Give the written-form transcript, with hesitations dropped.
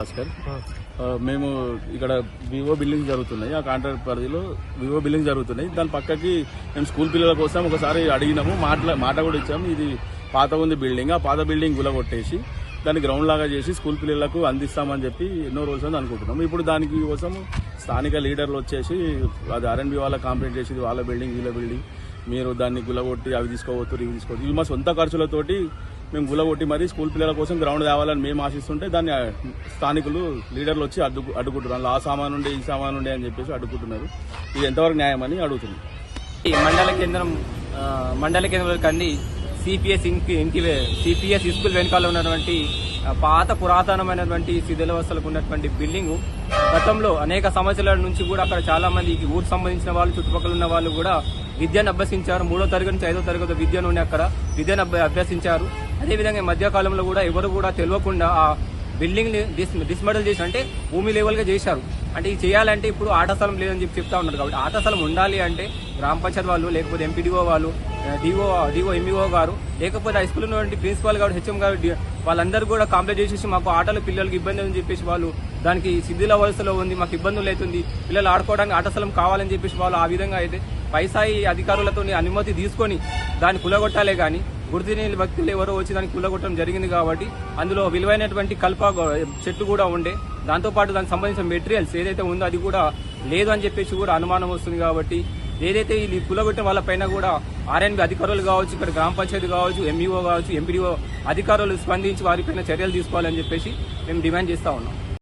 భాస్కర్ మేము ఇక్కడ Vivo building జరుగుతున్నాయి. ఆ కాంట్రాక్ట్ పరిధిలో వివో బిల్డింగ్ జరుగుతున్నాయి. దాని పక్కకి మేము స్కూల్ పిల్లల కోసం ఒకసారి అడిగినాము, మాట కూడా ఇచ్చాము. ఇది పాత ఉంది బిల్డింగ్, ఆ పాత బిల్డింగ్ గులగొట్టేసి దాన్ని గ్రౌండ్ లాగా చేసి స్కూల్ పిల్లలకు అందిస్తామని చెప్పి ఎన్నో రోజులు అనుకుంటున్నాము. ఇప్పుడు దానికి కోసం స్థానిక లీడర్లు వచ్చేసి అది ఆర్ఎండ్బి వాళ్ళ కంప్లైంట్ చేసి వాళ్ళ బిల్డింగ్ వీళ్ళ బిల్డింగ్ మీరు దాన్ని గులగొట్టి అవి తీసుకోవద్దు ఇవి తీసుకోవద్దు, ఇవి మా సొంత ఖర్చులతోటి మేము గులగొట్టి మరీ స్కూల్ పిల్లల కోసం గ్రౌండ్ తేవాలని మేము ఆశిస్తుంటే దాన్ని స్థానికులు లీడర్లు వచ్చి అడ్డుకుంటున్నారు. ఆ సామాను ఉండే ఈ సామాను ఉండే అని చెప్పేసి అడ్డుకుంటున్నారు. ఇది ఎంతవరకు న్యాయం అని అడుగుతున్నాం. మండల కేంద్రం కంది సిపిఎస్ స్కూల్ వెనకాల ఉన్నటువంటి పాత పురాతనమైనటువంటి శిథిల వ్యవస్థలకు ఉన్నటువంటి బిల్డింగ్ గతంలో అనేక సంవత్సరాల నుంచి కూడా అక్కడ చాలా మంది ఊరు సంబంధించిన వాళ్ళు చుట్టుపక్కల ఉన్న వాళ్ళు కూడా విద్యను అభ్యసించారు. 3వ తరగతి నుంచి 5వ తరగతి విద్య నుండి అక్కడ విద్యను అభ్యసించారు. అదేవిధంగా మధ్యకాలంలో కూడా ఎవరు కూడా తెలియకుండా ఆ బిల్డింగ్ ని డిస్మెటల్ చేసి అంటే భూమి లెవెల్ గా చేశారు. అంటే ఇది చేయాలంటే ఇప్పుడు ఆట స్థలం లేదని చెప్పి చెప్తా ఉన్నారు. కాబట్టి ఆట స్థలం ఉండాలి అంటే గ్రామ పంచాయతీ వాళ్ళు, లేకపోతే ఎంపీడీఓ వాళ్ళు, డిఓ ఎంఈఓ గారు, లేకపోతే హై స్కూల్ ఉన్నటువంటి ప్రిన్సిపాల్ గారు, హెచ్ఎం గారు, వాళ్ళందరూ కూడా కంప్లైంట్ చేసేసి మాకు ఆటలు పిల్లలకి ఇబ్బంది అని చెప్పేసి వాళ్ళు దానికి శిథిల వ్యవస్థలో ఉంది, మాకు ఇబ్బందులు అవుతుంది, పిల్లలు ఆడుకోవడానికి ఆట స్థలం కావాలని చెప్పేసి వాళ్ళు ఆ విధంగా అయితే పైసాయి అధికారులతో అనుమతి తీసుకొని దాన్ని కులగొట్టాలే కానీ గుర్తులేని వ్యక్తులు ఎవరో వచ్చి దానికి కులగొట్టడం జరిగింది. కాబట్టి అందులో విలువైనటువంటి కల్ప చెట్టు కూడా ఉండే, దాంతోపాటు దానికి సంబంధించిన మెటీరియల్స్ ఏదైతే ఉందో అది కూడా లేదు అని చెప్పేసి కూడా అనుమానం వస్తుంది. కాబట్టి ఏదైతే ఇది కులగొట్టిన వాళ్ళ పైన కూడా ఆర్ఎన్బి అధికారులు కావచ్చు, ఇక్కడ గ్రామ పంచాయతీ కావచ్చు, ఎంఈఓ కావచ్చు, ఎంపీడీఓ అధికారులు స్పందించి వారిపైన చర్యలు తీసుకోవాలని చెప్పేసి మేము డిమాండ్ చేస్తా ఉన్నాం.